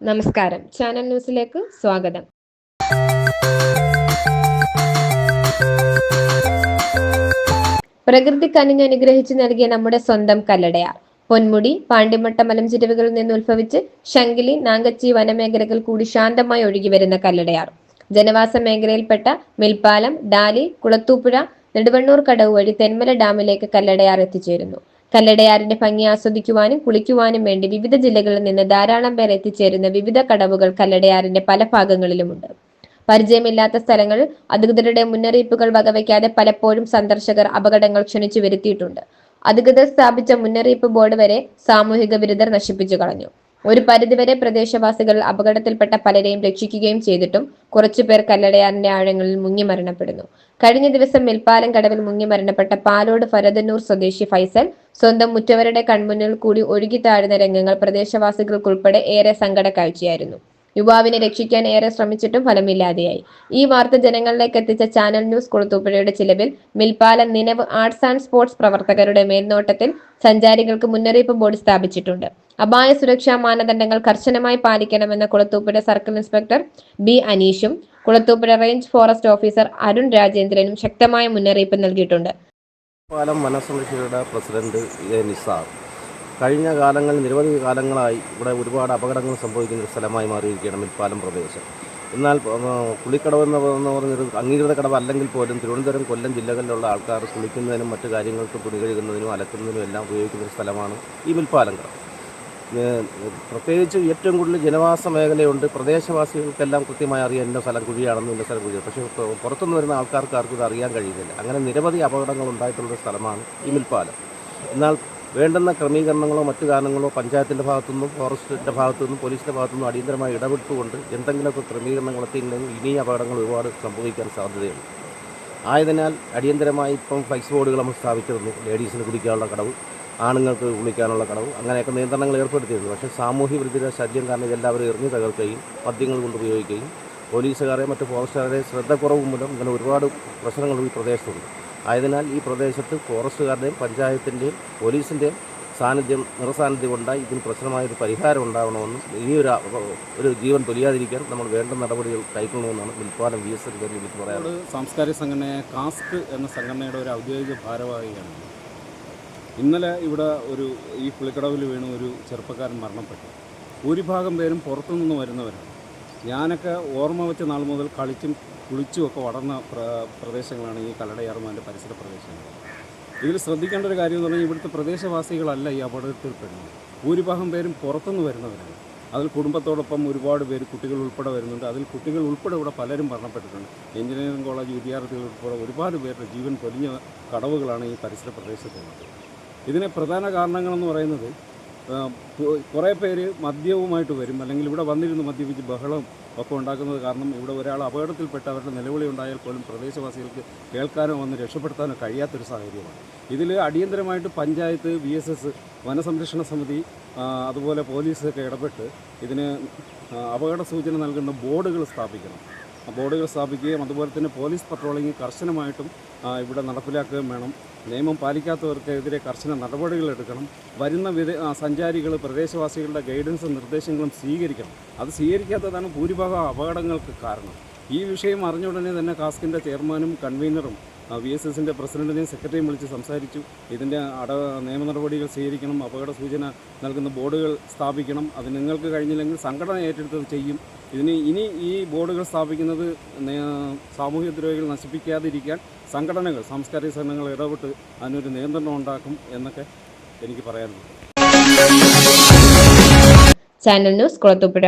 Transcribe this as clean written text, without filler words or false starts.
നമസ്കാരം, ചാനൽ ന്യൂസിലേക്ക് സ്വാഗതം. പ്രകൃതി കനിഞ്ഞ് അനുഗ്രഹിച്ചു നൽകിയ നമ്മുടെ സ്വന്തം കല്ലടയാർ. പൊന്മുടി, പാണ്ടിമട്ട മലഞ്ചെരുവുകളിൽ നിന്ന് ഉത്ഭവിച്ച് ശങ്കിലി, നാങ്കച്ചി വനമേഖലകൾ കൂടി ശാന്തമായി ഒഴുകി വരുന്ന കല്ലടയാർ ജനവാസ മേഖലയിൽപ്പെട്ട മിൽപ്പാലം, ഡാലി, കുളത്തൂപ്പുഴ, നെടുവണ്ണൂർ കടവ് വഴി തെന്മല ഡാമിലേക്ക് കല്ലടയാർ എത്തിച്ചേരുന്നു. കല്ലടയാറിന്റെ ഭംഗി ആസ്വദിക്കുവാനും കുളിക്കുവാനും വേണ്ടി വിവിധ ജില്ലകളിൽ നിന്ന് ധാരാളം പേർ എത്തിച്ചേരുന്ന വിവിധ കടവുകൾ കല്ലടയാറിന്റെ പല ഭാഗങ്ങളിലുമുണ്ട്. പരിചയമില്ലാത്ത സ്ഥലങ്ങളിൽ അധികൃതരുടെ മുന്നറിയിപ്പുകൾ വകവയ്ക്കാതെ പലപ്പോഴും സന്ദർശകർ അപകടങ്ങൾ ക്ഷണിച്ചു വരുത്തിയിട്ടുണ്ട്. അധികൃതർ സ്ഥാപിച്ച മുന്നറിയിപ്പ് ബോർഡ് വരെ സാമൂഹിക വിരുദ്ധർ നശിപ്പിച്ചു കളഞ്ഞു. ഒരു പരിധിവരെ പ്രദേശവാസികൾ അപകടത്തിൽപ്പെട്ട പലരെയും രക്ഷിക്കുകയും ചെയ്തിട്ടും കുറച്ചുപേർ കല്ലടയാറിന്റെ ആഴങ്ങളിൽ മുങ്ങി മരണപ്പെടുന്നു. കഴിഞ്ഞ ദിവസം മിൽപ്പാലം കടവിൽ മുങ്ങി മരണപ്പെട്ട പാലോട് ഫരദന്നൂർ സ്വദേശി ഫൈസൽ സ്വന്തം മുറ്റവരുടെ കൺമുന്നിൽ കൂടി ഒഴുകി താഴുന്ന രംഗങ്ങൾ പ്രദേശവാസികൾക്കുൾപ്പെടെ ഏറെ സങ്കട കാഴ്ചയായിരുന്നു. യുവാവിനെ രക്ഷിക്കാൻ ഏറെ ശ്രമിച്ചിട്ടും ഫലമില്ലാതെയായി. ഈ വാർത്ത ജനങ്ങളിലേക്ക് എത്തിച്ച ചാനൽ ന്യൂസ് കുളത്തൂപ്പുഴയുടെ ചിലവിൽ മിൽപ്പാലം നിലവ് ആർട്സ് ആൻഡ് സ്പോർട്സ് പ്രവർത്തകരുടെ മേൽനോട്ടത്തിൽ സഞ്ചാരികൾക്ക് മുന്നറിയിപ്പ് ബോർഡ് സ്ഥാപിച്ചിട്ടുണ്ട്. അപായ സുരക്ഷാ മാനദണ്ഡങ്ങൾ കർശനമായി പാലിക്കണമെന്ന കുളത്തൂപ്പുഴ സർക്കിൾ ഇൻസ്പെക്ടർ ബി അനീഷും Kulathupuzha range forest officer Arun രാജേന്ദ്രനും ശക്തമായ മുന്നറിയിപ്പ് നൽകിയിട്ടുണ്ട്. പാലം വനസംരക്ഷകരുടെ പ്രസിഡന്റ് നിസാർ കഴിഞ്ഞ കാലങ്ങളിൽ നിരവധി കാലങ്ങളായി ഇവിടെ ഒരുപാട് അപകടങ്ങൾ സംഭവിക്കുന്ന ഒരു സ്ഥലമായി മാറിയിരിക്കുകയാണ് മിൽപ്പാലം പ്രദേശം. എന്നാൽ കുളിക്കടവ് എന്ന് പറഞ്ഞൊരു അംഗീകൃത കടവ് അല്ലെങ്കിൽ പോലും തിരുവനന്തപുരം, കൊല്ലം ജില്ലകളിലുള്ള ആൾക്കാർ കുളിക്കുന്നതിനും മറ്റു കാര്യങ്ങൾക്കും തുണി കഴുകുന്നതിനും അലക്കുന്നതിനും എല്ലാം ഉപയോഗിക്കുന്ന ഒരു സ്ഥലമാണ് ഈ മിൽപ്പാലം കടവ്. പ്രത്യേകിച്ച് ഏറ്റവും കൂടുതൽ ജനവാസ മേഖലയുണ്ട്. പ്രദേശവാസികൾക്കെല്ലാം കൃത്യമായി അറിയാം ഇന്ന സ്ഥലം കുഴിയാണെന്നും ഇന്ന സ്ഥലം കുഴിയാണ്. പക്ഷേ പുറത്തുനിന്ന് വരുന്ന ആൾക്കാർക്ക് ആർക്കും ഇത് അറിയാൻ കഴിയുന്നില്ല. അങ്ങനെ നിരവധി അപകടങ്ങൾ ഉണ്ടായിട്ടുള്ള സ്ഥലമാണ് ഈ മിൽപ്പാലം. എന്നാൽ വേണ്ടുന്ന ക്രമീകരണങ്ങളോ മറ്റു കാരണങ്ങളോ പഞ്ചായത്തിൻ്റെ ഭാഗത്തുനിന്നും ഫോറസ്റ്റിൻ്റെ ഭാഗത്തുനിന്നും പോലീസിൻ്റെ ഭാഗത്തുനിന്നും അടിയന്തരമായി ഇടപെട്ടുകൊണ്ട് എന്തെങ്കിലുമൊക്കെ ക്രമീകരണങ്ങൾ എത്തിയിട്ടുണ്ടെങ്കിൽ ഇനി അപകടങ്ങൾ ഒരുപാട് സംഭവിക്കാൻ സാധ്യതയുണ്ട്. ആയതിനാൽ അടിയന്തരമായി ഇപ്പം ഫ്ലെക്സ് ബോർഡുകൾ നമ്മൾ സ്ഥാപിച്ചിരുന്നു. ലേഡീസിന് കുടിക്കാനുള്ള കടവ്, ആണുങ്ങൾക്ക് കുളിക്കാനുള്ള കടവ്, അങ്ങനെയൊക്കെ നിയന്ത്രണങ്ങൾ ഏർപ്പെടുത്തിയിരുന്നു. പക്ഷേ സാമൂഹ്യ വിരുദ്ധ ശല്യം കാരണം ഇതെല്ലാവരും എറിഞ്ഞു തകർക്കുകയും മദ്യങ്ങൾ കൊണ്ട് ഉപയോഗിക്കുകയും പോലീസുകാരെ മറ്റ് ഫോറസ്റ്റുകാരെ ശ്രദ്ധക്കുറവ് മൂലം ഇങ്ങനെ ഒരുപാട് പ്രശ്നങ്ങൾ ഈ പ്രദേശത്തുണ്ട്. ആയതിനാൽ ഈ പ്രദേശത്ത് ഫോറസ്റ്റുകാരുടെയും പഞ്ചായത്തിൻ്റെയും പോലീസിൻ്റെയും നിറസാന്നിധ്യം ഉണ്ടായി ഇതിന് പ്രശ്നമായൊരു പരിഹാരം ഉണ്ടാവണമെന്നും ഈ ഒരു ജീവൻ പൊലിയാതിരിക്കാൻ നമ്മൾ വേണ്ട നടപടികൾ കൈക്കൊള്ളണമെന്നാണ് മിൽപ്പാലം VSL എനിക്ക് പറയാനുള്ളത്. സാംസ്കാരിക സംഘടനയായ കാസ്ക് എന്ന സംഘടനയുടെ ഒരു ഔദ്യോഗിക ഭാരവാഹിയാണ്. ഇന്നലെ ഇവിടെ ഈ പുളിക്കടവിൽ വീണ് ഒരു ചെറുപ്പക്കാരൻ മരണപ്പെട്ടു. ഭൂരിഭാഗം പേരും പുറത്തുനിന്ന് വരുന്നവരാണ്. ഞാനൊക്കെ ഓർമ്മ വെച്ച നാൾ മുതൽ കളിച്ചും കുളിച്ചുമൊക്കെ വളർന്ന പ്രദേശങ്ങളാണ് ഈ കല്ലടയാറുമാൻ്റെ പരിസര പ്രദേശങ്ങൾ. ഇതിൽ ശ്രദ്ധിക്കേണ്ട ഒരു കാര്യം എന്ന് പറഞ്ഞാൽ ഇവിടുത്തെ പ്രദേശവാസികളല്ല ഈ അപകടത്തിൽപ്പെടുന്നത്. ഭൂരിഭാഗം പേരും പുറത്തുനിന്ന് വരുന്നവരാണ്. അതിൽ കുടുംബത്തോടൊപ്പം ഒരുപാട് പേര് കുട്ടികൾ ഉൾപ്പെടെ വരുന്നുണ്ട്. അതിൽ കുട്ടികൾ ഉൾപ്പെടെ ഇവിടെ പലരും മരണപ്പെട്ടിട്ടുണ്ട്. എഞ്ചിനീയറിംഗ് കോളേജ് വിദ്യാർത്ഥികൾ ഉൾപ്പെടെ ഒരുപാട് പേരുടെ ജീവൻ പൊലിഞ്ഞ കടവുകളാണ് ഈ പരിസര പ്രദേശത്തുള്ളത്. ഇതിന് പ്രധാന കാരണങ്ങളെന്ന് പറയുന്നത് കുറേ പേര് മദ്യവുമായിട്ട് വരും, അല്ലെങ്കിൽ ഇവിടെ വന്നിരുന്ന് മദ്യപിച്ച് ബഹളം ഒക്കെ ഉണ്ടാക്കുന്നത് കാരണം ഇവിടെ ഒരാൾ അപകടത്തിൽപ്പെട്ട് അവരുടെ നിലവിളി ഉണ്ടായാൽ പോലും പ്രദേശവാസികൾക്ക് കേൾക്കാനോ വന്ന് രക്ഷപ്പെടുത്താനോ കഴിയാത്തൊരു സാഹചര്യമാണ്. ഇതിൽ അടിയന്തരമായിട്ട് പഞ്ചായത്ത്, VSS, വനസംരക്ഷണ സമിതി, അതുപോലെ പോലീസൊക്കെ ഇടപെട്ട് ഇതിന് അപകട സൂചന നൽകുന്ന ബോർഡുകൾ സ്ഥാപിക്കണം. ബോർഡുകൾ സ്ഥാപിക്കുകയും അതുപോലെ തന്നെ പോലീസ് പട്രോളിംഗ് കർശനമായിട്ടും ഇവിടെ നടപ്പിലാക്കുകയും വേണം. നിയമം പാലിക്കാത്തവർക്കെതിരെ കർശന നടപടികൾ എടുക്കണം. വരുന്ന സഞ്ചാരികൾ പ്രദേശവാസികളുടെ ഗൈഡൻസും നിർദ്ദേശങ്ങളും സ്വീകരിക്കണം. അത് സ്വീകരിക്കാത്തതാണ് ഭൂരിഭാഗം അപകടങ്ങൾക്ക് കാരണം. ഈ വിഷയം അറിഞ്ഞ ഉടനെ തന്നെ കാസ്കിൻ്റെ ചെയർമാനും കൺവീനറും VSSൻ്റെ പ്രസിഡന്റിനെയും സെക്രട്ടറിയും വിളിച്ച് സംസാരിച്ചു. ഇതിൻ്റെ നിയമ നടപടികൾ സ്വീകരിക്കണം, അപകട സൂചന നൽകുന്ന ബോർഡുകൾ സ്ഥാപിക്കണം. അത് നിങ്ങൾക്ക് കഴിഞ്ഞില്ലെങ്കിൽ സംഘടന ഏറ്റെടുത്തത് ചെയ്യും. ഇനി ഈ ബോർഡുകൾ സ്ഥാപിക്കുന്നത് സാമൂഹ്യ ദ്രോഹികൾ നശിപ്പിക്കാതിരിക്കാൻ സംഘടനകൾ, സാംസ്കാരിക സംഘടനകൾ ഇടപെട്ട് അതിനൊരു നിയന്ത്രണം ഉണ്ടാക്കും എന്നൊക്കെ എനിക്ക് പറയാനുണ്ട്. Channel news Kulathupuzha.